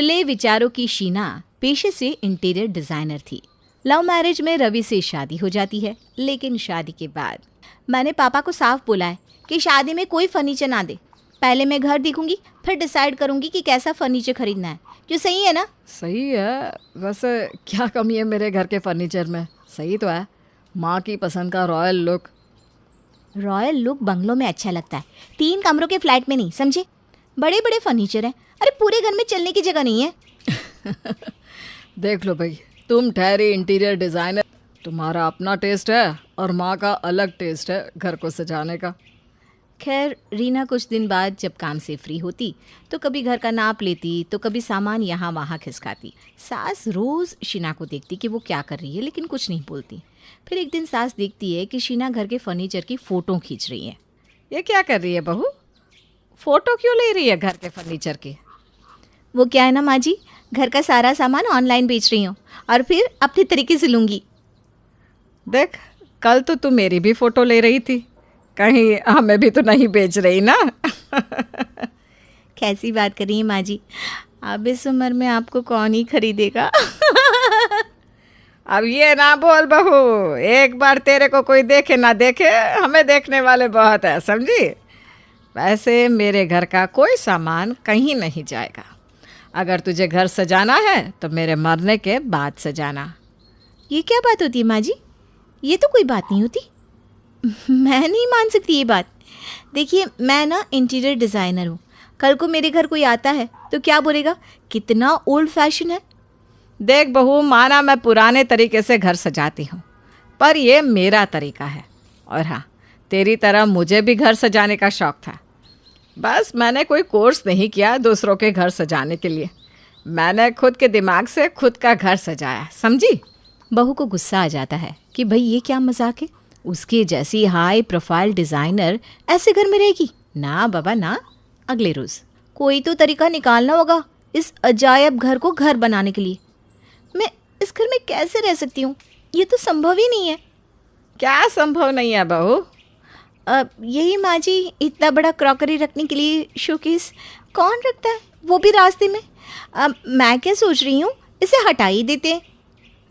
खुले विचारों की शीना पेशे से इंटीरियर डिजाइनर थी। लव मैरिज में रवि से शादी हो जाती है, लेकिन शादी के बाद मैंने पापा को साफ बोला है कि शादी में कोई फर्नीचर ना दे। पहले मैं घर देखूंगी, फिर डिसाइड करूंगी कि कैसा फर्नीचर खरीदना है। जो सही है ना? सही है। वैसे क्या कमी है मेरे घर के फर्नीचर में? सही तो है। माँ की पसंद का रॉयल लुक। रॉयल लुक बंगलों में अच्छा लगता है, 3 कमरों के फ्लैट में नहीं, समझे? बड़े बड़े फर्नीचर हैं। अरे पूरे घर में चलने की जगह नहीं है। देख लो भाई, तुम ठहरी इंटीरियर डिज़ाइनर, तुम्हारा अपना टेस्ट है और माँ का अलग टेस्ट है घर को सजाने का। खैर, रीना कुछ दिन बाद जब काम से फ्री होती तो कभी घर का नाप लेती तो कभी सामान यहाँ वहाँ खिसकाती। सास रोज़ शीना को देखती कि वो क्या कर रही है, लेकिन कुछ नहीं बोलती। फिर एक दिन सास देखती है कि शीना घर के फर्नीचर की फ़ोटो खींच रही है। ये क्या कर रही है बहू? फ़ोटो क्यों ले रही है घर के फर्नीचर की? वो क्या है ना माँ जी, घर का सारा सामान ऑनलाइन बेच रही हूँ और फिर अपने तरीके से लूँगी। देख, कल तो तू मेरी भी फ़ोटो ले रही थी, कहीं हमें भी तो नहीं बेच रही ना? कैसी बात कर रही है माँ जी, अब इस उम्र में आपको कौन ही खरीदेगा। अब ये ना बोल बहू, एक बार तेरे को कोई देखे ना देखे, हमें देखने वाले बहुत है, समझी? वैसे मेरे घर का कोई सामान कहीं नहीं जाएगा। अगर तुझे घर सजाना है तो मेरे मरने के बाद सजाना। ये क्या बात होती है माँ जी? ये तो कोई बात नहीं होती। मैं नहीं मान सकती ये बात। देखिए, मैं ना इंटीरियर डिज़ाइनर हूँ। कल को मेरे घर कोई आता है तो क्या बोलेगा, कितना ओल्ड फैशन है। देख बहू, माना मैं पुराने तरीके से घर सजाती हूँ, पर ये मेरा तरीका है। और हाँ, तेरी तरह मुझे भी घर सजाने का शौक़ था। बस मैंने कोई कोर्स नहीं किया दूसरों के घर सजाने के लिए। मैंने खुद के दिमाग से खुद का घर सजाया, समझी? बहू को गुस्सा आ जाता है कि भाई ये क्या मजाक है, उसके जैसी हाई प्रोफाइल डिज़ाइनर ऐसे घर में रहेगी? ना बाबा ना। अगले रोज़ कोई तो तरीका निकालना होगा इस अजायब घर को घर बनाने के लिए। मैं इस घर में कैसे रह सकती हूँ? ये तो संभव ही नहीं है। क्या संभव नहीं है बहू? यही माँ जी, इतना बड़ा क्रॉकरी रखने के लिए शोकेस कौन रखता है, वो भी रास्ते में। मैं क्या सोच रही हूँ, इसे हटा ही देते हैं।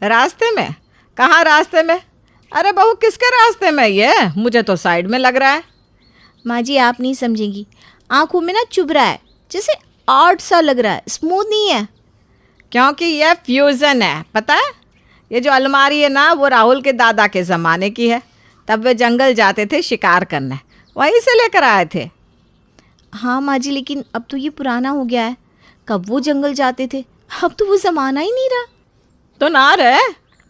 रास्ते में? कहाँ रास्ते में? अरे बहू, किसके रास्ते में? ये मुझे तो साइड में लग रहा है। माँ जी, आप नहीं समझेंगी, आंखों में ना चुभ रहा है, जैसे आर्ट सा लग रहा है, स्मूथ नहीं है। क्योंकि ये फ्यूज़न है, पता है? ये जो अलमारी है ना, वो राहुल के दादा के ज़माने की है। तब वे जंगल जाते थे शिकार करने, वहीं से लेकर आए थे। हाँ माँ जी, लेकिन अब तो ये पुराना हो गया है। कब वो जंगल जाते थे, अब तो वो ज़माना ही नहीं रहा। तो ना रहे,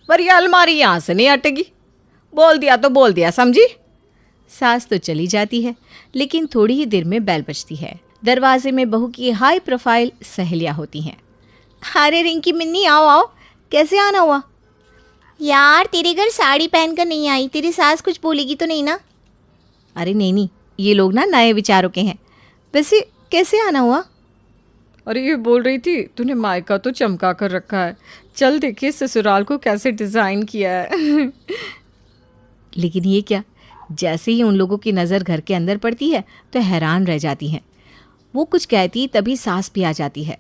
पर ये अलमारी यहाँ से नहीं हटेगी। बोल दिया तो बोल दिया, समझी? सास तो चली जाती है, लेकिन थोड़ी ही देर में बेल बजती है। दरवाजे में बहू की हाई प्रोफाइल सहेलियाँ होती हैं। अरे रिंकी मिन्नी, आओ आओ, कैसे आना हुआ? यार, तेरे घर साड़ी पहनकर नहीं आई, तेरी सास कुछ बोलेगी तो नहीं ना? अरे नहीं, ये लोग ना नए विचारों के हैं। वैसे कैसे आना हुआ? अरे ये बोल रही थी, तूने मायका तो चमका कर रखा है, चल देखिए ससुराल को कैसे डिज़ाइन किया है। लेकिन ये क्या, जैसे ही उन लोगों की नज़र घर के अंदर पड़ती है तो हैरान रह जाती हैं। वो कुछ कहती तभी सास भी आ जाती है।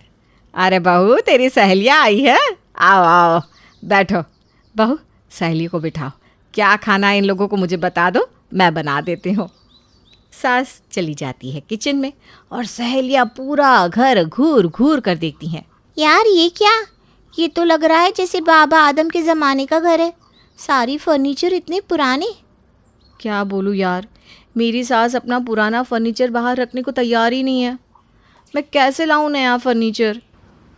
अरे बहू, तेरी सहेलियाँ आई है, आओ आओ बैठो। बहू, सहेली को बिठाओ, क्या खाना है इन लोगों को मुझे बता दो, मैं बना देती हूँ। सास चली जाती है किचन में और सहेलियाँ पूरा घर घूर घूर कर देखती हैं। यार ये क्या, ये तो लग रहा है जैसे बाबा आदम के ज़माने का घर है। सारी फर्नीचर इतने पुराने। क्या बोलूँ यार, मेरी सास अपना पुराना फर्नीचर बाहर रखने को तैयार ही नहीं है। मैं कैसे लाऊं नया फर्नीचर?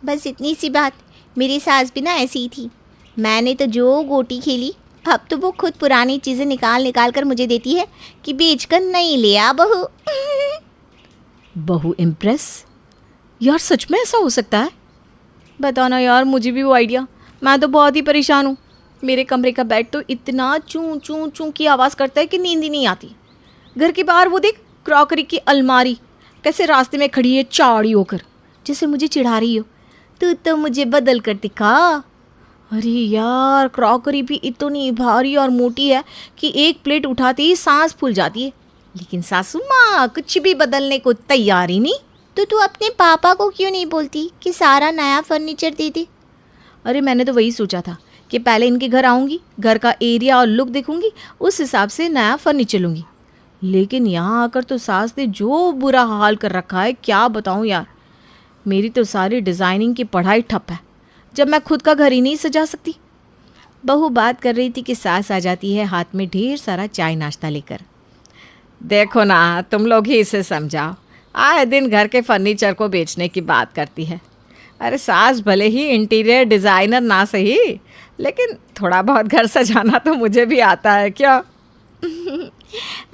बस इतनी सी बात, मेरी सास भी ना ऐसी ही थी। मैंने तो जो गोटी खेली, अब तो वो खुद पुरानी चीज़ें निकाल कर मुझे देती है कि बेच कर नहीं ले आ बहू। बहू इम्प्रेस? यार सच में ऐसा हो सकता है? बताओ ना यार, मुझे भी वो आइडिया। मैं तो बहुत ही परेशान हूँ। मेरे कमरे का बेड तो इतना चूं चूं चूं की आवाज़ करता है कि नींद ही नहीं आती। घर के बाहर वो देख, क्रॉकरी की अलमारी कैसे रास्ते में खड़ी है चाड़ी होकर, जैसे मुझे चिढ़ा रही हो। तू तो मुझे बदल कर दिखा। अरे यार, क्रॉकरी भी इतनी भारी और मोटी है कि एक प्लेट उठाते ही सांस फूल जाती है। लेकिन सासू माँ कुछ भी बदलने को तैयार ही नहीं। तो तू अपने पापा को क्यों नहीं बोलती कि सारा नया फर्नीचर दे दे? अरे मैंने तो वही सोचा था कि पहले इनके घर आऊँगी, घर का एरिया और लुक देखूंगी, उस हिसाब से नया फर्नीचर लूँगी। लेकिन यहाँ आकर तो सास ने जो बुरा हाल कर रखा है क्या बताऊँ यार। मेरी तो सारी डिज़ाइनिंग की पढ़ाई ठप है जब मैं खुद का घर ही नहीं सजा सकती। बहू बात कर रही थी कि सास आ जाती है हाथ में ढेर सारा चाय नाश्ता लेकर। देखो ना, तुम लोग ही इसे समझाओ, आए दिन घर के फर्नीचर को बेचने की बात करती है। अरे सास भले ही इंटीरियर डिज़ाइनर ना सही, लेकिन थोड़ा बहुत घर सजाना तो मुझे भी आता है क्या।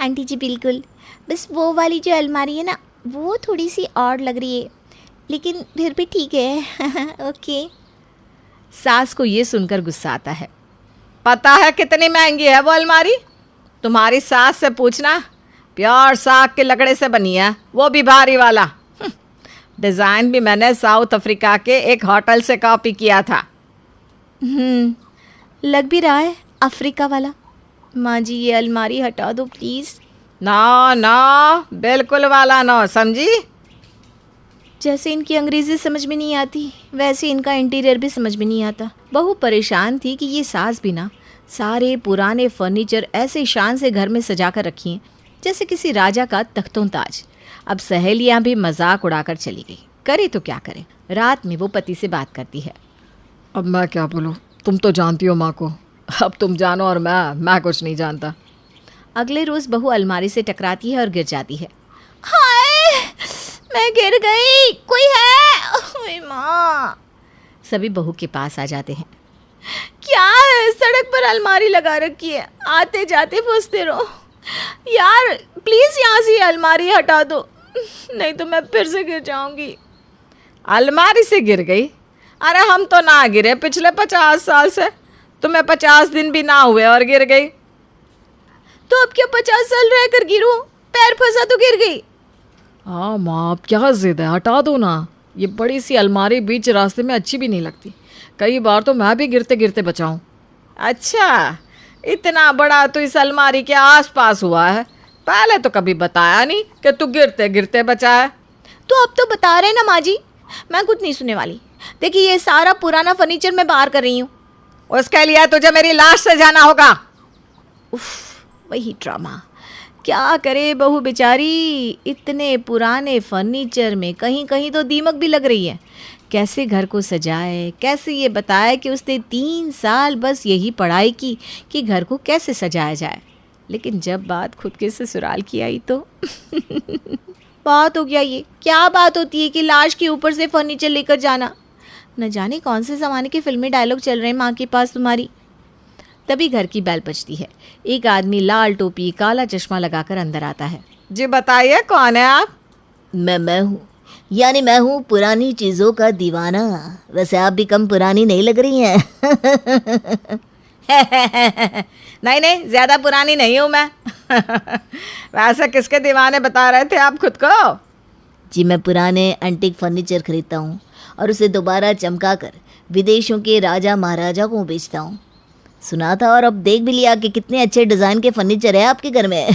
आंटी जी बिल्कुल, बस वो वाली जो अलमारी है ना वो थोड़ी सी और लग रही है, लेकिन फिर भी ठीक है। ओके। सास को ये सुनकर गुस्सा आता है। पता है कितनी महंगी है वो अलमारी? तुम्हारी सास से पूछना, प्योर साग के लकड़े से बनी है, वो भी भारी वाला। डिज़ाइन भी मैंने साउथ अफ्रीका के एक होटल से कॉपी किया था। लग भी रहा है अफ्रीका वाला। माँ जी ये अलमारी हटा दो प्लीज़। ना ना, बिल्कुल वाला ना, समझी? जैसे इनकी अंग्रेज़ी समझ में नहीं आती वैसे इनका इंटीरियर भी समझ में नहीं आता। बहू परेशान थी कि ये सास भी ना सारे पुराने फर्नीचर ऐसे शान से घर में सजा कर रखी हैं जैसे किसी राजा का तख्तों ताज। अब सहेलियां भी मजाक उड़ाकर चली गई। करे तो क्या करे। रात में वो पति से बात करती है। अब मैं क्या बोलूँ, तुम तो जानती हो माँ को, अब तुम जानो और मैं कुछ नहीं जानता। अगले रोज़ बहू अलमारी से टकराती है और गिर जाती है। हाय, मैं गिर गई, कोई है? ओए माँ। सभी बहू के पास आ जाते हैं। क्या है, सड़क पर अलमारी लगा रखी है, आते जाते फंसते रहो। यार प्लीज़ यहाँ से अलमारी हटा दो, नहीं तो मैं फिर से गिर जाऊंगी। अलमारी से गिर गई? अरे हम तो ना गिरे पिछले 50 साल से, तुम्हें 50 दिन भी ना हुए और गिर गई। तो अब क्या 50 साल रहकर गिरूं? पैर फंसा तो गिर गई। हाँ माँ, अब क्या जिद है, हटा दो ना। ये बड़ी सी अलमारी बीच रास्ते में अच्छी भी नहीं लगती। कई बार तो मैं भी गिरते गिरते बचाऊं। अच्छा, इतना बड़ा तो इस अलमारी के आसपास हुआ है, पहले तो कभी बताया नहीं कि तू गिरते गिरते बचा है। तो अब तो बता रहे ना माँ जी, मैं कुछ नहीं सुनने वाली। देखिए ये सारा पुराना फर्नीचर मैं बाहर कर रही हूँ। उसके लिए तुझे मेरी लाश से जाना होगा। उफ, वही ड्रामा। क्या करे बहू बेचारी, इतने पुराने फर्नीचर में कहीं कहीं तो दीमक भी लग रही है। कैसे घर को सजाए, कैसे ये बताए कि उसने 3 साल बस यही पढ़ाई की कि घर को कैसे सजाया जाए। लेकिन जब बात खुद के ससुराल की आई तो बात हो गया। ये क्या बात होती है कि लाश के ऊपर से फर्नीचर लेकर जाना। न जाने कौन से ज़माने के फिल्मी डायलॉग चल रहे हैं माँ के पास तुम्हारी। तभी घर की बेल बजती है। एक आदमी लाल टोपी काला चश्मा लगाकर अंदर आता है। जी बताइए, कौन है आप? मैं हूँ, यानी मैं हूँ पुरानी चीज़ों का दीवाना। वैसे आप भी कम पुरानी नहीं लग रही हैं। नहीं नहीं, ज़्यादा पुरानी नहीं हूँ मैं। वैसे किसके दीवाने बता रहे थे आप खुद को? जी मैं पुराने एंटीक फर्नीचर खरीदता हूँ और उसे दोबारा चमका कर विदेशों के राजा महाराजा को बेचता हूँ। सुना था और अब देख भी लिया कि कितने अच्छे डिज़ाइन के फर्नीचर है आपके घर में।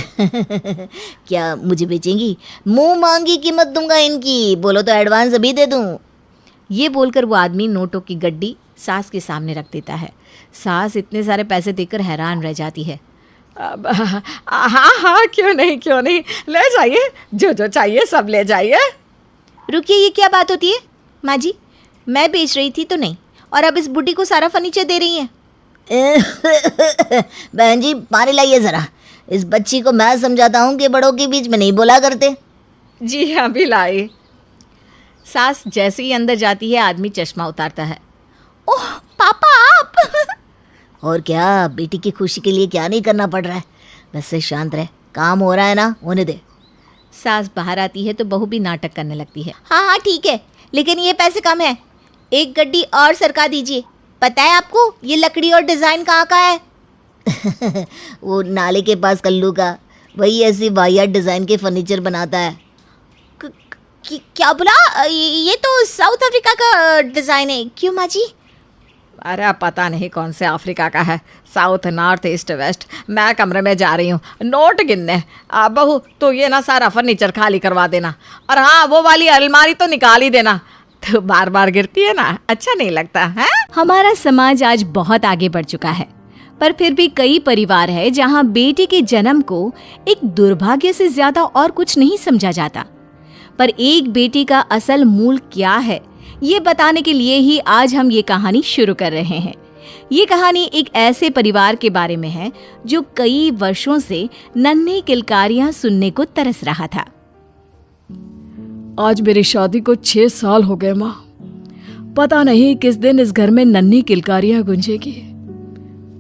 क्या मुझे बेचेंगी? मुंह मांगी कीमत दूंगा इनकी, बोलो तो एडवांस अभी दे दूं। ये बोलकर वो आदमी नोटों की गड्डी सास के सामने रख देता है। सास इतने सारे पैसे देकर हैरान रह जाती है। हाँ हाँ, क्यों नहीं, ले जाइए, जो जो चाहिए सब ले जाइए। रुकिए, ये क्या बात होती है माँ जी? मैं बेच रही थी तो नहीं, और अब इस बुढ़ी को सारा फर्नीचर दे रही हैं। बहन जी पानी लाइए ज़रा, इस बच्ची को मैं समझाता हूँ कि बड़ों के बीच में नहीं बोला करते। जी हाँ, भी लाई। सास जैसे ही अंदर जाती है आदमी चश्मा उतारता है। ओह पापा आप। और क्या, बेटी की खुशी के लिए क्या नहीं करना पड़ रहा है। बस से शांत रहे, काम हो रहा है ना, होने दे। सास बाहर आती है तो बहू भी नाटक करने लगती है। हाँ ठीक है, लेकिन ये पैसे कम है, एक गड्डी और सरका दीजिए। पता है आपको ये लकड़ी और डिज़ाइन कहाँ का है? वो नाले के पास कल्लू का, वही ऐसी वाहियात डिज़ाइन के फर्नीचर बनाता है। क्या बोला? ये तो साउथ अफ्रीका का डिज़ाइन है। क्यों माँ जी? अरे पता नहीं कौन से अफ्रीका का है, साउथ नॉर्थ ईस्ट वेस्ट। मैं कमरे में जा रही हूँ नोट गिनने। बहू तो ये ना सारा फर्नीचर खाली करवा देना, और हाँ वो वाली अलमारी तो निकाल ही देना, तो बार बार गिरती है ना, अच्छा नहीं लगता है। हमारा समाज आज बहुत आगे बढ़ चुका है, पर फिर भी कई परिवार है जहाँ बेटी के जन्म को एक दुर्भाग्य से ज्यादा और कुछ नहीं समझा जाता। पर एक बेटी का असल मूल क्या है, ये बताने के लिए ही आज हम ये कहानी शुरू कर रहे हैं। ये कहानी एक ऐसे परिवार के बारे में है जो कई वर्षों से नन्ही किलकारियां सुनने को तरस रहा था। आज मेरी शादी को 6 साल हो गए माँ। पता नहीं किस दिन इस घर में नन्ही किलकारियां गूंजेगी,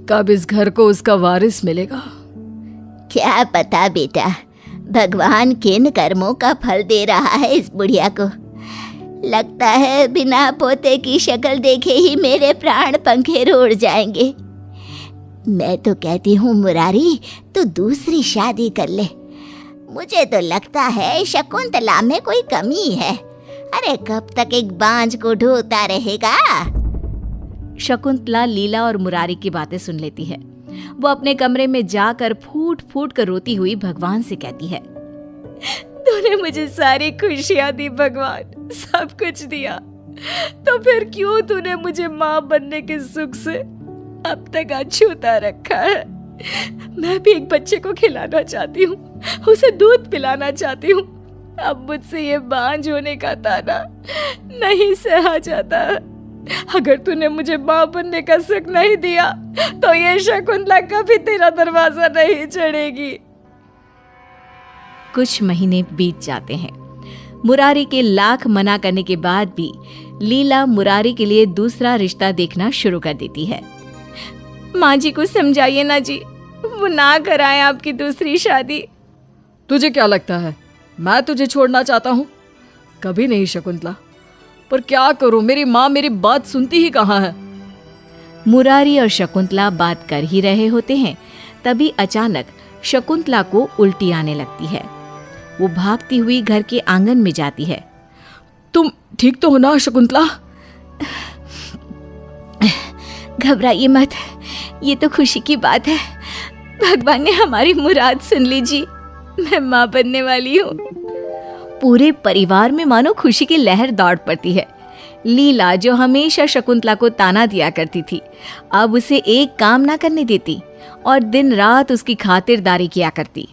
कब इस घर को उसका वारिस मिलेगा। क्या पता बेटा, भगवान किन कर्मों का फल दे रहा है इस बुढ़िया को। लगता है बिना पोते की शक्ल देखे ही मेरे प्राण पंखेरु उड़ जाएंगे। मैं तो कहती हूँ मुरारी, तू दूसरी शादी कर ले। मुझे तो लगता है शकुंतला में कोई कमी है। अरे कब तक एक बांझ को ढोता रहेगा। शकुंतला लीला और मुरारी की बातें सुन लेती है। वो अपने कमरे में जाकर फूट फूट कर रोती हुई भगवान से कहती है, तूने मुझे सारी खुशियां दी भगवान, सब कुछ दिया, तो फिर क्यों तूने मुझे माँ बनने के सुख से अब तक अछूता रखा है। मैं भी एक बच्चे को खिलाना चाहती हूँ, उसे दूध पिलाना चाहती हूँ। अब मुझसे ये बांझ होने का ताना नहीं सहा जाता। अगर तूने मुझे माँ बनने का सुख नहीं दिया तो ये शकुंतला कभी तेरा दरवाजा नहीं चढ़ेगी। कुछ महीने बीत जाते हैं। मुरारी के लाख मना करने के बाद भी लीला मुरारी के लिए दूसरा रिश्ता देखना शुरू कर देती है। माँ जी को समझाइए ना जी, वो ना कराए आपकी दूसरी शादी। तुझे क्या लगता है मैं तुझे छोड़ना चाहता हूँ? कभी नहीं शकुंतला, पर क्या करूं, मेरी माँ मेरी बात सुनती ही कहाँ है। मुरारी और शकुंतला बात कर ही रहे होते हैं, तभी अचानक शकुंतला को उल्टी आने लगती है। वो भागती हुई घर के आंगन में जाती है। तुम ठीक तो हो ना शकुंतला? घबराइए मत, ये तो खुशी की बात है। भगवान ने हमारी मुराद सुन ली जी, मैं माँ बनने वाली हूँ। पूरे परिवार में मानो खुशी की लहर दौड़ पड़ती है। लीला जो हमेशा शकुंतला को ताना दिया करती थी, अब उसे एक काम ना करने देती और दिन रात उसकी खातिरदारी किया करती।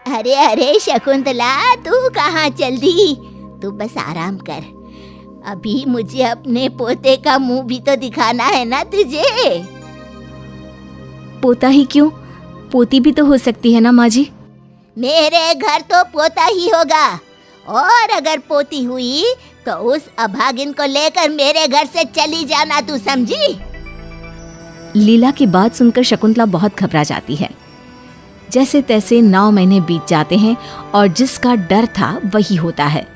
अरे अरे शकुंतला, तू कहाँ चल दी? तू बस आराम कर, अभी मुझे अपने पोते का मुंह भी तो दिखाना है ना तुझे। पोता ही क्यों, पोती भी तो हो सकती है ना माँ जी। मेरे घर तो पोता ही होगा, और अगर पोती हुई तो उस अभागिन को लेकर मेरे घर से चली जाना, तू समझी? लीला की बात सुनकर शकुंतला बहुत घबरा जाती है। जैसे तैसे 9 महीने बीत जाते हैं और जिसका डर था वही होता है।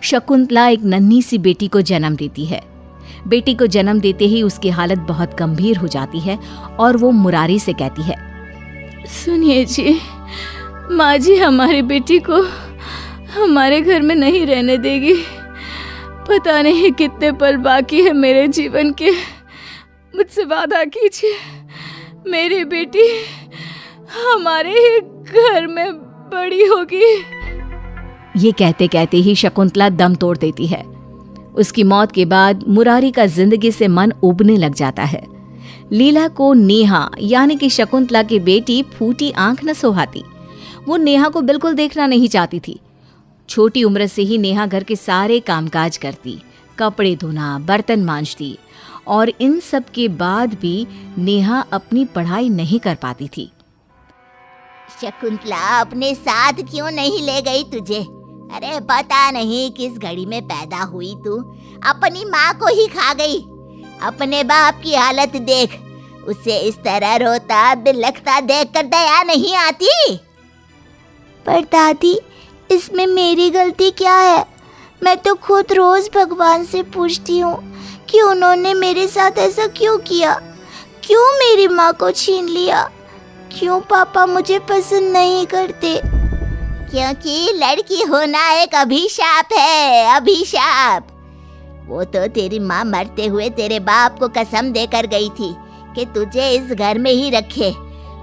शकुंतला एक नन्ही सी बेटी को जन्म देती है। बेटी को जन्म देते ही उसकी हालत बहुत गंभीर हो जाती है और वो मुरारी से कहती है, सुनिए जी, माँ जी हमारी बेटी को हमारे घर में नहीं रहने देगी। पता नहीं कितने पल बाकी है मेरे जीवन के, मुझसे वादा कीजिए मेरी बेटी हमारे ही घर में बड़ी होगी। ये कहते कहते ही शकुंतला दम तोड़ देती है। उसकी मौत के बाद मुरारी का जिंदगी से मन उबने लग जाता है। लीला को नेहा यानी कि शकुंतला की बेटी फूटी आंख न सोहाती। वो नेहा को बिल्कुल देखना नहीं चाहती थी। छोटी उम्र से ही नेहा घर के सारे कामकाज करती, कपड़े धोना, बर्तन मांजती, और इन सब के बाद भी नेहा अपनी पढ़ाई नहीं कर पाती थी। शकुंतला अपने साथ क्यों नहीं ले गई तुझे? अरे पता नहीं किस घड़ी में पैदा हुई तू, अपनी माँ को ही खा गई। अपने बाप की हालत देख, उसे इस तरह रोता बिलखता देखकर दया नहीं आती। पर दादी, इसमें मेरी गलती क्या है? मैं तो खुद रोज भगवान से पूछती हूँ कि उन्होंने मेरे साथ ऐसा क्यों किया, क्यों मेरी माँ को छीन लिया, क्यों पापा मुझे पसंद नहीं करते? क्योंकि लड़की होना एक अभिशाप है, अभिशाप। वो तो तेरी माँ मरते हुए तेरे बाप को कसम देकर गई थी कि तुझे इस घर में ही रखे,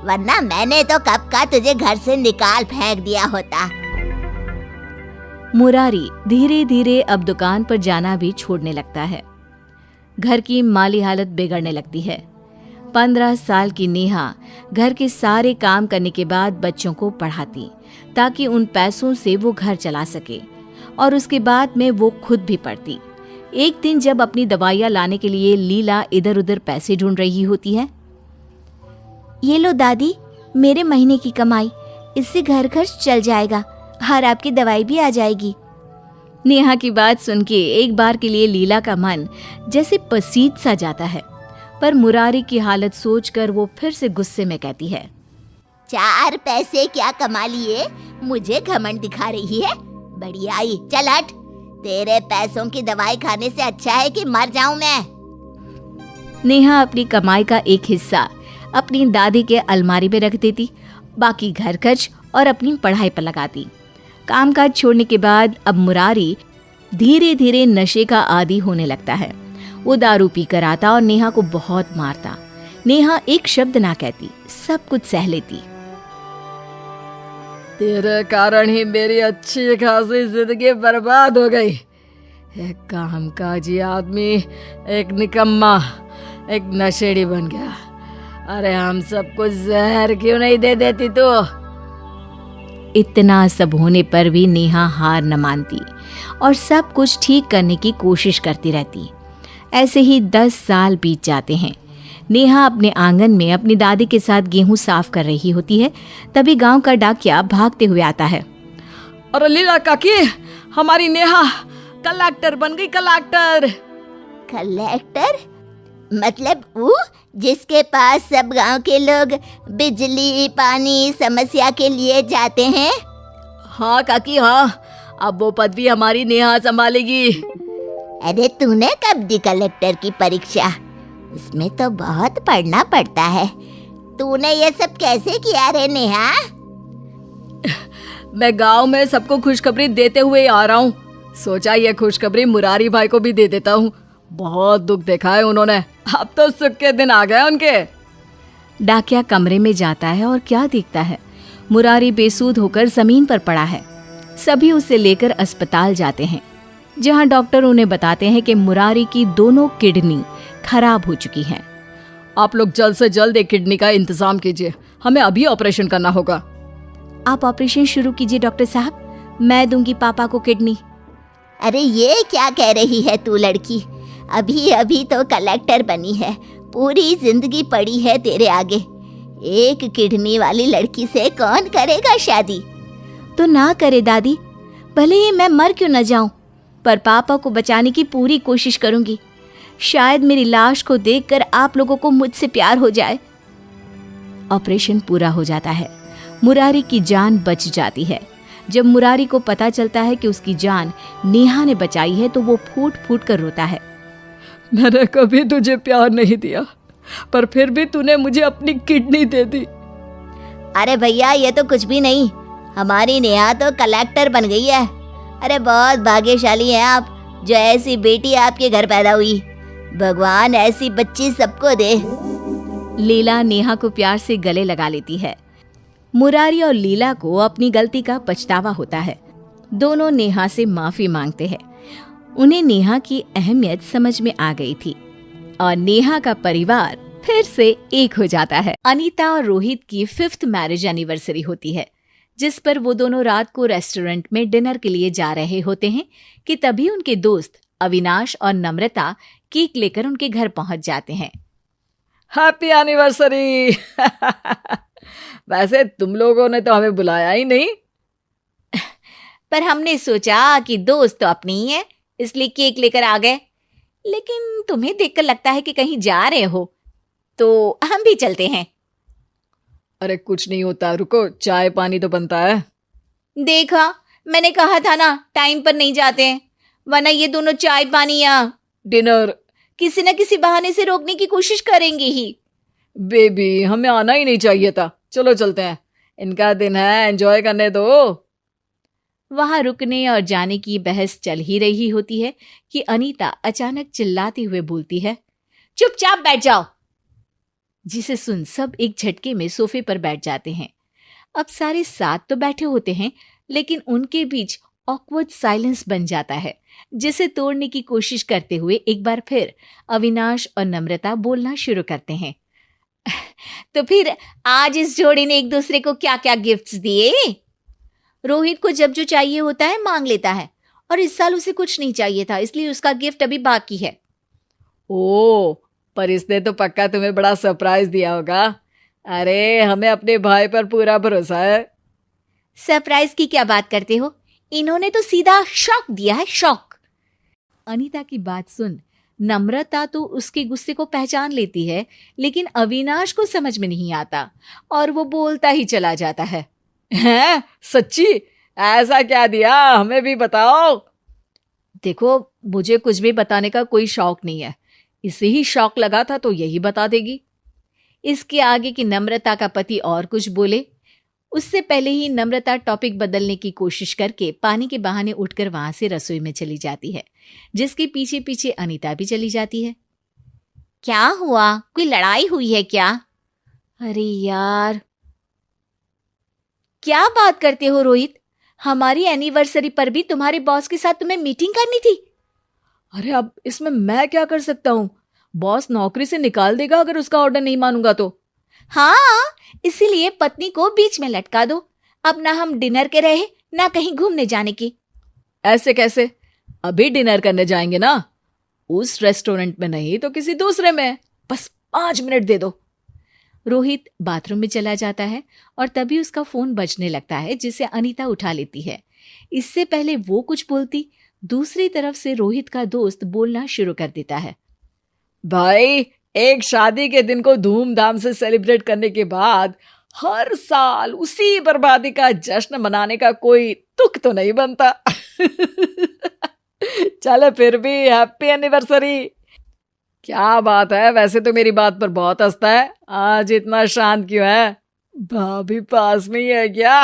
वरना मैंने तो कब का तुझे घर से निकाल फेंक दिया होता। मुरारी धीरे धीरे अब दुकान पर जाना भी छोड़ने लगता है। घर की माली हालत बिगड़ने लगती है। 15 साल की नेहा घर के सारे काम करने के बाद बच्चों को पढ़ाती ताकि उन पैसों से वो घर चला सके, और उसके बाद में वो खुद भी पढ़ती। एक दिन जब अपनी दवाइयाँ लाने के लिए लीला इधर उधर पैसे ढूंढ रही होती है। ये लो दादी, मेरे महीने की कमाई, इससे घर खर्च चल जाएगा और आपकी दवाई भी आ जाएगी। नेहा की बात सुन के एक बार के लिए लीला का मन जैसे पसीज सा जाता है, पर मुरारी की हालत सोचकर वो फिर से गुस्से में कहती है, 4 पैसे क्या कमा लिए, मुझे घमंड दिखा रही है। बढ़िया आई, चल हट। तेरे पैसों की दवाई खाने से अच्छा है कि मर जाऊं मैं। नेहा अपनी कमाई का एक हिस्सा अपनी दादी के अलमारी में रख देती, बाकी घर खर्च और अपनी पढ़ाई पर लगाती। कामकाज छोड़ने के बाद अब मुरारी धीरे धीरे नशे का आदी होने लगता है। वो दारू पी कर आता और नेहा को बहुत मारता। नेहा एक शब्द ना कहती, सब कुछ सह लेती। तेरे कारण ही मेरी अच्छी खासी जिंदगी बर्बाद हो गई। एक कामकाजी आदमी, एक निकम्मा, एक नशेड़ी बन गया। अरे हम सबको जहर क्यों नहीं दे देती तू? इतना सब होने पर भी नेहा हार न मानती और सब कुछ ठीक करने की कोशिश करती रहती। ऐसे ही 10 साल बीत जाते हैं। नेहा अपने आंगन में अपनी दादी के साथ गेहूं साफ कर रही होती है। तभी गांव का डाकिया भागते हुए आता है। अरे लीला काकी, हमारी नेहा कलेक्टर बन गई। कलेक्टर? कलेक्टर मतलब वो जिसके पास सब गांव के लोग बिजली पानी समस्या के लिए जाते हैं? हाँ काकी हाँ, अब वो पदवी हमारी नेहा संभालेगी। अरे तूने कब दी कलेक्टर की परीक्षा? इसमें तो बहुत पढ़ना पड़ता है। तूने ये सब कैसे किया रे नेहा? मैं गांव में सबको खुशखबरी देते हुए आ रहा हूँ। सोचा ये खुशखबरी मुरारी भाई को भी दे देता हूँ। बहुत दुख देखा है उन्होंने, अब तो सुख के दिन आ गए उनके। डाकिया कमरे में जाता है और क्या देखता है, मुरारी बेसुध होकर जमीन पर पड़ा है। सभी उसे लेकर अस्पताल जाते हैं, जहां डॉक्टर उन्हें बताते हैं कि मुरारी की दोनों किडनी खराब हो चुकी हैं। आप लोग जल्द से जल्द एक किडनी का इंतजाम कीजिए, हमें अभी ऑपरेशन करना होगा। आप ऑपरेशन शुरू कीजिए डॉक्टर साहब, मैं दूंगी पापा को किडनी। अरे ये क्या कह रही है तू लड़की? अभी अभी तो कलेक्टर बनी है, पूरी जिंदगी पड़ी है तेरे आगे। एक किडनी वाली लड़की से कौन करेगा शादी? तो ना करे दादी, भले ही मैं मर क्यों न जाऊं, पर पापा को बचाने की पूरी कोशिश करूंगी। शायद मेरी लाश को देखकर आप लोगों को मुझसे प्यार हो जाए। ऑपरेशन पूरा हो जाता है। मुरारी की जान बच जाती है। जब मुरारी को पता चलता है कि उसकी जान नेहा ने बचाई है तो वो फूट फूट कर रोता है। मैंने कभी तुझे प्यार नहीं दिया, पर फिर भी तूने मुझे अपनी किडनी दे दी। अरे भैया ये तो कुछ भी नहीं, हमारी नेहा तो कलेक्टर बन गई है। अरे बहुत भाग्यशाली हैं आप, जो ऐसी बेटी आपके घर पैदा हुई। भगवान ऐसी बच्ची सबको दे। लीला नेहा को प्यार से गले लगा लेती है। मुरारी और लीला को अपनी गलती का पछतावा होता है। दोनों नेहा से माफी मांगते हैं। उन्हें नेहा की अहमियत समझ में आ गई थी और नेहा का परिवार फिर से एक हो जाता है। अनीता और रोहित की 5th मैरिज एनिवर्सरी होती है, जिस पर वो दोनों रात को रेस्टोरेंट में डिनर के लिए जा रहे होते हैं कि तभी उनके दोस्त अविनाश और नम्रता केक लेकर उनके घर पहुंच जाते हैं। Happy anniversary. वैसे तुम लोगों ने तो हमें बुलाया ही नहीं। पर हमने सोचा कि दोस्त तो अपनी ही है, इसलिए केक लेकर आ गए। लेकिन तुम्हें देखकर लगता है कि कहीं जा रहे हो, तो हम भी चलते हैं। अरे कुछ नहीं होता, रुको, चाय पानी तो बनता है। देखा, मैंने कहा था ना टाइम पर नहीं जाते हैं, वरना ये दोनों चाय पानी या डिनर किसी न किसी बहाने से रोकने की कोशिश करेंगे ही। बेबी, हमें आना ही नहीं चाहिए था। चलो चलते हैं, इनका दिन है, एंजॉय करने दो। वहां रुकने और जाने की बहस चल ही रही होती है कि अनीता अचानक चिल्लाते हुए बोलती है, चुपचाप बैठ जाओ। जिसे सुन सब एक झटके में सोफे पर बैठ जाते हैं। अब सारे साथ तो बैठे होते हैं, लेकिन उनके बीच ऑकवर्ड साइलेंस बन जाता है, जिसे तोड़ने की कोशिश करते हुए एक बार फिर अविनाश और नम्रता बोलना शुरू करते हैं। तो फिर आज इस जोड़ी ने एक दूसरे को क्या क्या गिफ्ट्स दिए? रोहित को जब जो चाहिए होता है मांग लेता है, और इस साल उसे कुछ नहीं चाहिए था, इसलिए उसका गिफ्ट अभी बाकी है। ओ, पर इसने तो पक्का तुम्हें बड़ा सरप्राइज दिया होगा। अरे हमें अपने भाई पर पूरा भरोसा है। सरप्राइज की क्या बात करते हो? इन्होंने तो सीधा शॉक दिया है, शॉक। अनीता की बात सुन नम्रता तो उसके गुस्से को पहचान लेती है, लेकिन अविनाश को समझ में नहीं आता और वो बोलता ही चला जाता है। हैं? सच्ची? ऐसा क्या दिया, हमें भी बताओ। देखो, मुझे कुछ भी बताने का कोई शौक नहीं है, इसे ही शौक लगा था तो यही बता देगी। इसके आगे कि नम्रता का पति और कुछ बोले, उससे पहले ही नम्रता टॉपिक बदलने की कोशिश करके पानी के बहाने उठकर वहां से रसोई में चली जाती है, जिसके पीछे पीछे अनीता भी चली जाती है। क्या हुआ? कोई लड़ाई हुई है क्या? अरे यार, क्या बात करते हो रोहित? हमारी एनिवर्सरी पर भी तुम्हारे बॉस के साथ तुम्हें मीटिंग करनी थी। अरे अब इसमें मैं क्या कर सकता हूँ? बॉस नौकरी से निकाल देगा अगर उसका ऑर्डर नहीं मानूंगा तो। हाँ, इसीलिए पत्नी को बीच में लटका दो। अब ना हम डिनर के रहे, ना कहीं घूमने जाने की। ऐसे कैसे? अभी डिनर करने जाएंगे ना, उस रेस्टोरेंट में नहीं तो किसी दूसरे में। बस 5 मिनट दे दो। रोहित बाथरूम में चला जाता है और तभी उसका फोन बजने लगता है, जिसे अनीता उठा लेती है। इससे पहले वो कुछ बोलती, दूसरी तरफ से रोहित का दोस्त बोलना शुरू कर देता है। भाई, एक शादी के दिन को धूमधाम से सेलिब्रेट करने के बाद हर साल उसी बर्बादी का जश्न मनाने का कोई तुक तो नहीं बनता। चले फिर भी हैप्पी एनिवर्सरी। क्या बात है, वैसे तो मेरी बात पर बहुत हंसता है, आज इतना शांत क्यों है? भाभी पास में ही है क्या?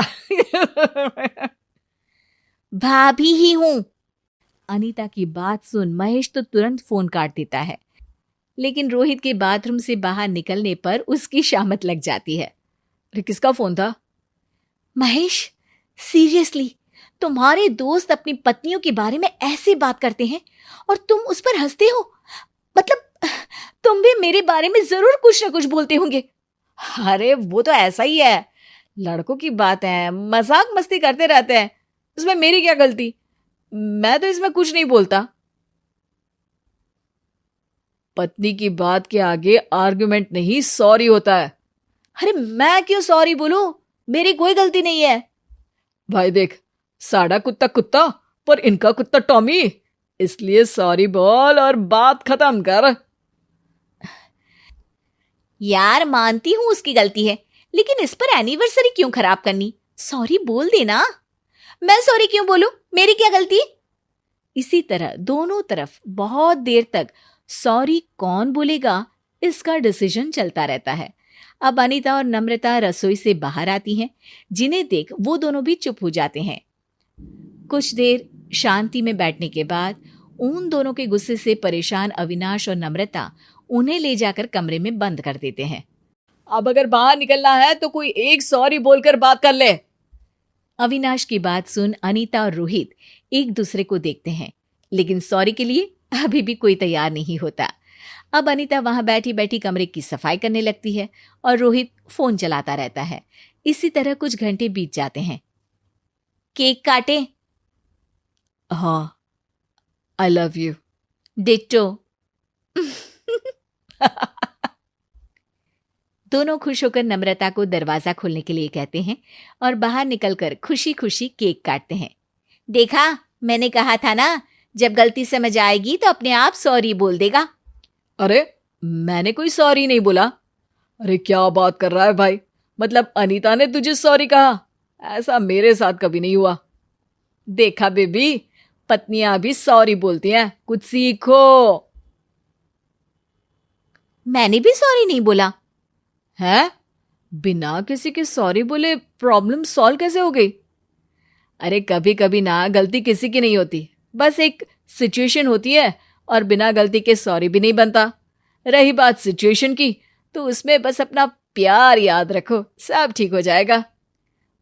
भाभी ही हूं। अनीता की बात सुन महेश तो तुरंत फोन काट देता है, लेकिन रोहित के बाथरूम से बाहर निकलने पर उसकी शामत लग जाती है। अरे किसका फोन था? महेश, सीरियसली, तुम्हारे दोस्त अपनी पत्नियों के बारे में ऐसे बात करते हैं और तुम उस पर हंसते हो? मतलब तुम भी मेरे बारे में जरूर कुछ ना कुछ बोलते होंगे। अरे वो तो ऐसा ही है, लड़कों की बात है, मजाक मस्ती करते रहते हैं, इसमें मेरी क्या गलती? मैं तो इसमें कुछ नहीं बोलता। पत्नी की बात के आगे आर्गुमेंट नहीं, सॉरी होता है। अरे मैं क्यों सॉरी बोलूं? मेरी कोई गलती नहीं है। भाई देख, साड़ा कुत्ता कुत्ता पर इनका कुत्ता टॉमी, इसलिए सॉरी बोल और बात खत्म कर। यार मानती हूं उसकी गलती है, लेकिन इस पर एनिवर्सरी क्यों खराब करनी? सॉरी बोल देना। मैं सॉरी क्यों बोलूं? मेरी क्या गलती? इसी तरह दोनों तरफ बहुत देर तक सॉरी कौन बोलेगा इसका डिसीजन चलता रहता है। अब अनीता और नम्रता रसोई से बाहर आती हैं, जिन्हें देख वो दोनों भी चुप हो जाते हैं। कुछ देर शांति में बैठने के बाद उन दोनों के गुस्से से परेशान अविनाश और नम्रता उन्हें ले जाकर कमरे में बंद कर देते हैं। अब अगर बाहर निकलना है तो कोई एक सॉरी बोलकर बात कर ले। अविनाश की बात सुन अनीता और रोहित एक दूसरे को देखते हैं, लेकिन सॉरी के लिए अभी भी कोई तैयार नहीं होता। अब अनीता वहां बैठी बैठी कमरे की सफाई करने लगती है और रोहित फोन चलाता रहता है। इसी तरह कुछ घंटे बीत जाते हैं। केक काटे? हाँ, आई लव यू। डिट्टो। दोनों खुश होकर नम्रता को दरवाजा खोलने के लिए कहते हैं और बाहर निकलकर खुशी खुशी केक काटते हैं। देखा, मैंने कहा था ना, जब गलती समझ आएगी तो अपने आप सॉरी बोल देगा। अरे मैंने कोई सॉरी नहीं बोला। अरे क्या बात कर रहा है भाई, मतलब अनीता ने तुझे सॉरी कहा? ऐसा मेरे साथ कभी नहीं हुआ। देखा बेबी, पत्नियां भी सॉरी बोलती हैं, कुछ सीखो। मैंने भी सॉरी नहीं बोला। है? बिना किसी के सॉरी बोले प्रॉब्लम सॉल्व कैसे हो गई? अरे कभी कभी ना गलती किसी की नहीं होती, बस एक सिचुएशन होती है और बिना गलती के सॉरी भी नहीं बनता। रही बात सिचुएशन की, तो उसमें बस अपना प्यार याद रखो, सब ठीक हो जाएगा।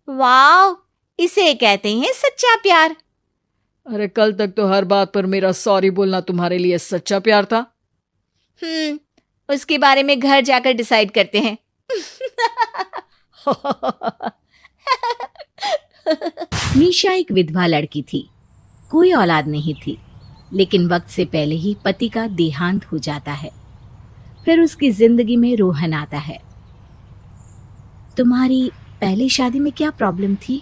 वाह, इसे कहते हैं सच्चा प्यार। अरे कल तक तो हर बात पर मेरा सॉरी बोलना तुम्हारे लिए सच्चा प्यार था। उसके बारे में घर जाकर डिसाइड करते हैं। निशा एक विधवा लड़की थी, कोई औलाद नहीं थी, लेकिन वक्त से पहले ही पति का देहांत हो जाता है। फिर उसकी जिंदगी में रोहन आता है। तुम्हारी पहली शादी में क्या प्रॉब्लम थी?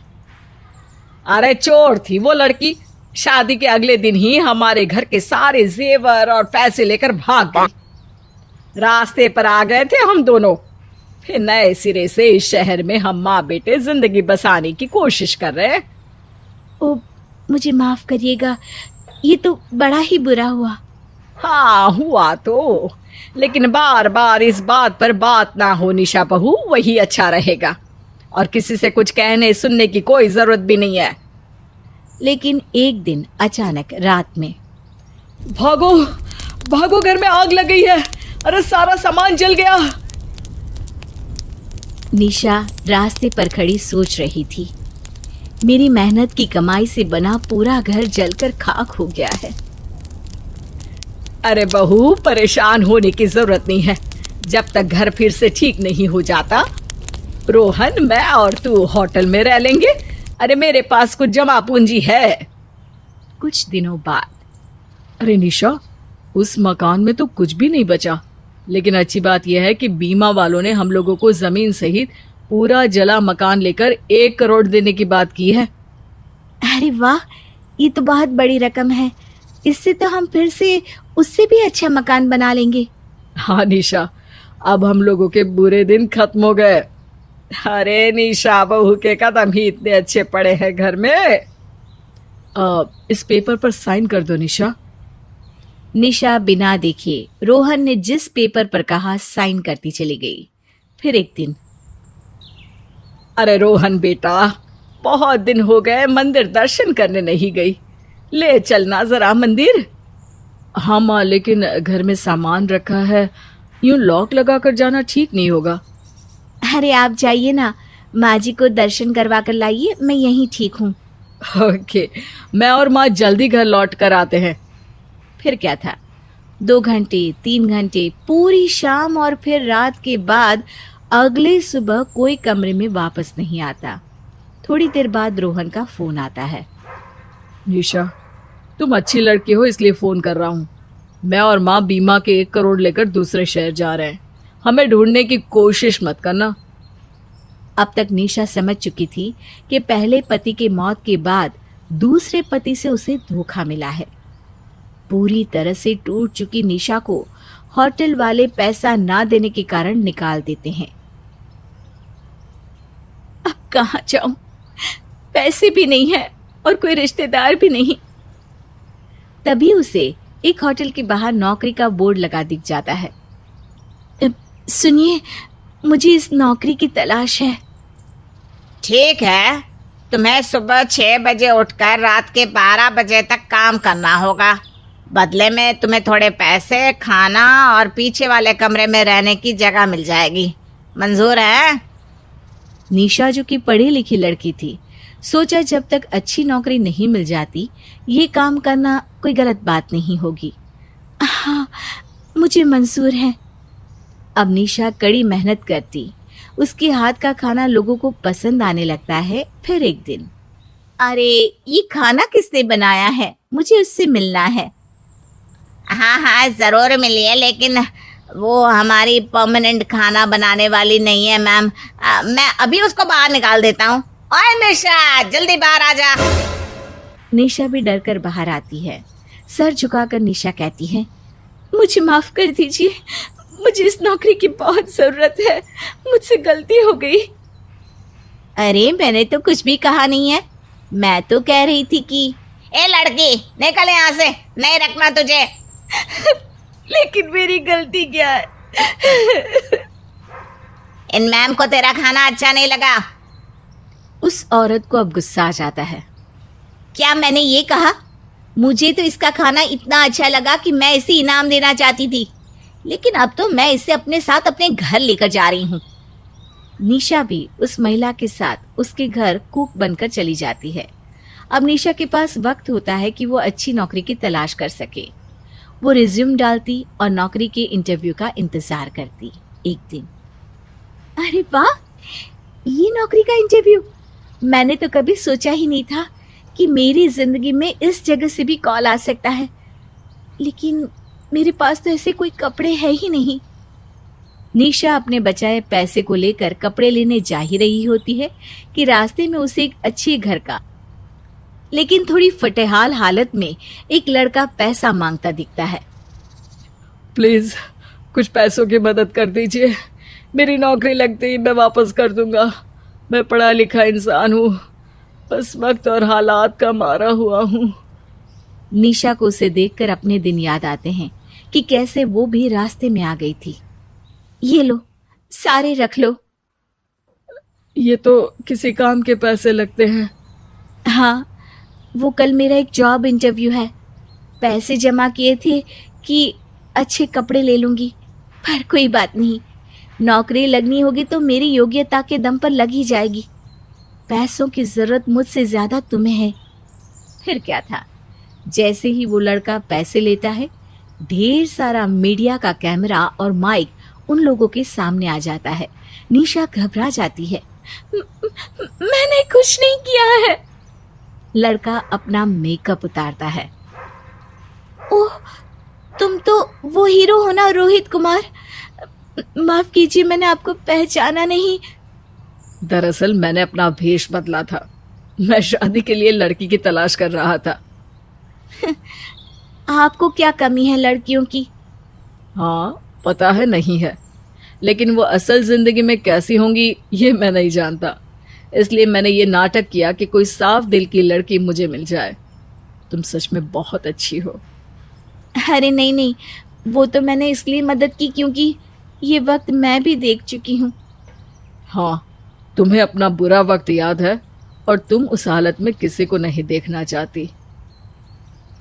अरे चोर थी वो लड़की। शादी के अगले दिन ही हमारे घर के सारे जेवर और पैसे लेकर भाग गई। रास्ते पर आ गए थे हम दोनों। फिर नए सिरे से इस शहर में हम माँ बेटे जिंदगी बसाने की कोशिश कर रहे हैं। ओ, मुझे माफ करिएगा, ये तो बड़ा ही बुरा हुआ। हाँ हुआ तो, लेकिन बार बार इस बात पर बात ना हो निशा बहू, वही अच्छा रहेगा। और किसी से कुछ कहने सुनने की कोई जरूरत भी नहीं है। लेकिन एक दिन अचानक रात में, भागो भागो, घर में आग लग गई है, अरे सारा सामान जल गया। निशा रास्ते पर खड़ी सोच रही थी, मेरी मेहनत की कमाई से बना पूरा घर जलकर खाक हो गया है। अरे बहू, परेशान होने की जरूरत नहीं है। जब तक घर फिर से ठीक नहीं हो जाता, रोहन, मैं और तू होटल में रह लेंगे। अरे मेरे पास कुछ जमा पूंजी है। कुछ दिनों बाद, अरे निशा, उस मकान में तो कुछ भी नहीं बचा, लेकिन अच्छी बात यह है कि बीमा वालों ने हम लोगों को जमीन सहित पूरा जला मकान लेकर 1 करोड़ देने की बात की है। अरे वाह, ये तो बहुत बड़ी रकम है। इससे तो हम फिर से उससे भी अच्छा मकान बना लेंगे। हाँ निशा, अब हम लोगों के बुरे दिन खत्म हो गए। अरे निशा बहू के कदम ही इतने अच्छे पड़े हैं घर में। इस पेपर पर साइन कर दो निशा। निशा बिना देखे रोहन ने जिस पेपर पर कहा साइन करती चली गई। फिर एक दिन, अरे रोहन बेटा, बहुत दिन हो गए मंदिर दर्शन करने नहीं गई, ले चलना जरा मंदिर। हाँ माँ, लेकिन घर में सामान रखा है, यूं लॉक लगा कर जाना ठीक नहीं होगा। अरे आप जाइए ना, माँ जी को दर्शन करवा कर लाइए, मैं यहीं ठीक हूँ। ओके, मैं और माँ जल्दी घर लौट कर आते हैं। फिर क्या था, 2 घंटे 3 घंटे, पूरी शाम और फिर रात के बाद अगले सुबह कोई कमरे में वापस नहीं आता। थोड़ी देर बाद रोहन का फोन आता है। निशा, तुम अच्छी लड़की हो इसलिए फोन कर रहा हूँ। मैं और माँ बीमा के 1 करोड़ लेकर दूसरे शहर जा रहे हैं, हमें ढूंढने की कोशिश मत करना। अब तक निशा समझ चुकी थी कि पहले पति के मौत के बाद दूसरे पति से उसे धोखा मिला है। पूरी तरह से टूट चुकी निशा को होटल वाले पैसा ना देने के कारण निकाल देते हैं। अब कहाँ जाऊं, पैसे भी नहीं है और कोई रिश्तेदार भी नहीं। तभी उसे एक होटल के बाहर नौकरी का बोर्ड लगा दिख जाता है। सुनिए, मुझे इस नौकरी की तलाश है। ठीक है, तुम्हें सुबह 6 बजे उठकर रात के 12 बजे तक काम करना होगा। बदले में तुम्हें थोड़े पैसे, खाना और पीछे वाले कमरे में रहने की जगह मिल जाएगी। मंजूर है? निशा, जो कि पढ़ी लिखी लड़की थी, सोचा जब तक अच्छी नौकरी नहीं मिल जाती ये काम करना कोई गलत बात नहीं होगी। हाँ, मुझे मंजूर है। अब निशा कड़ी मेहनत करती, उसके हाथ का खाना लोगों को पसंद आने लगता है। फिर एक दिन, अरे ये खाना किसने बनाया है, मुझे उससे मिलना है। हाँ हाँ ज़रूर मिलिए, लेकिन वो हमारी परमानेंट खाना बनाने वाली नहीं है मैम। मैं अभी उसको बाहर निकाल देता हूँ। ओए निशा, जल्दी बाहर आ जा। निशा भी डर कर बाहर आती है। सर झुकाकर निशा कहती है, मुझे माफ कर दीजिए, मुझे इस नौकरी की बहुत जरूरत है, मुझसे गलती हो गई। अरे मैंने तो कुछ भी कहा नहीं है, मैं तो कह रही थी कि ए लड़की, निकल यहाँ से, नहीं रखना तुझे। लेकिन मेरी गलती क्या है? इन मैम को तेरा खाना अच्छा नहीं लगा। उस औरत को अब गुस्सा आ जाता है। क्या मैंने ये कहा? मुझे तो इसका खाना इतना अच्छा लगा कि मैं इसे इनाम देना चाहती थी, लेकिन अब तो मैं इसे अपने साथ अपने घर लेकर जा रही हूँ। निशा भी उस महिला के साथ उसके घर कुक बनकर चली जाती है। अब निशा के पास वक्त होता है कि वो अच्छी नौकरी की तलाश कर सके। वो रिज्यूम डालती और नौकरी के इंटरव्यू का इंतजार करती। एक दिन, अरे वाह, ये नौकरी का इंटरव्यू! मैंने तो कभी सोचा ही नहीं था कि मेरी जिंदगी में इस जगह से भी कॉल आ सकता है, लेकिन मेरे पास तो ऐसे कोई कपड़े है ही नहीं। निशा अपने बचाए पैसे को लेकर कपड़े लेने जा ही रही होती है कि रास्ते में उसे एक अच्छे घर का, लेकिन थोड़ी फटेहाल हालत में एक लड़का पैसा मांगता दिखता है। प्लीज़ कुछ पैसों की मदद कर दीजिए, मेरी नौकरी लगते ही मैं वापस कर दूंगा। मैं पढ़ा लिखा इंसान हूँ, बस वक्त और हालात का मारा हुआ हूँ। निशा को उसे देखकर अपने दिन याद आते हैं कि कैसे वो भी रास्ते में आ गई थी। ये लो, सारे रख लो। ये तो किसी काम के पैसे लगते हैं। हाँ, वो कल मेरा एक जॉब इंटरव्यू है। पैसे जमा किए थे कि अच्छे कपड़े ले लूंगी, पर कोई बात नहीं, नौकरी लगनी होगी तो मेरी योग्यता के दम पर लग ही जाएगी। पैसों की जरूरत मुझसे ज्यादा तुम्हें है। फिर क्या था, जैसे ही वो लड़का पैसे लेता है, ढेर सारा मीडिया का कैमरा और माइक उन लोगों के सामने आ जाता है। निशा घबरा जाती है। मैंने कुछ नहीं किया है। लड़का अपना मेकअप उतारता है। ओह, तुम तो वो हीरो हो ना, रोहित कुमार। माफ कीजिए, मैंने आपको पहचाना नहीं। दरअसल मैंने अपना भेष बदला था, मैं शादी के लिए लड़की की तलाश कर रहा था। आपको क्या कमी है लड़कियों की? हाँ, पता है नहीं है, लेकिन वो असल जिंदगी में कैसी होंगी ये मैं नहीं जानता। इसलिए मैंने ये नाटक किया कि कोई साफ दिल की लड़की मुझे मिल जाए। तुम सच में बहुत अच्छी हो। अरे नहीं नहीं, वो तो मैंने इसलिए मदद की क्योंकि ये वक्त मैं भी देख चुकी हूँ। हाँ, तुम्हें अपना बुरा वक्त याद है और तुम उस हालत में किसी को नहीं देखना चाहती।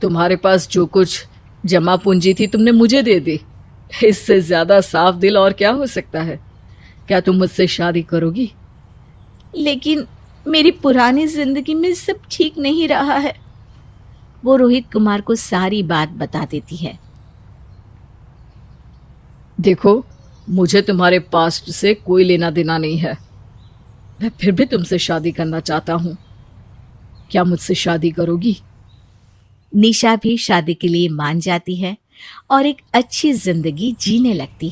तुम्हारे पास जो कुछ जमा पूंजी थी तुमने मुझे दे दी। इससे ज्यादा साफ दिल और क्या हो सकता है? क्या तुम मुझसे शादी करोगी? लेकिन मेरी पुरानी जिंदगी में सब ठीक नहीं रहा है। वो रोहित कुमार को सारी बात बता देती है। देखो, मुझे तुम्हारे पास्ट से कोई लेना देना नहीं है। मैं फिर भी तुमसे शादी करना चाहता हूँ। क्या मुझसे शादी करोगी? निशा भी शादी के लिए मान जाती है और एक अच्छी जिंदगी जीने लगती है।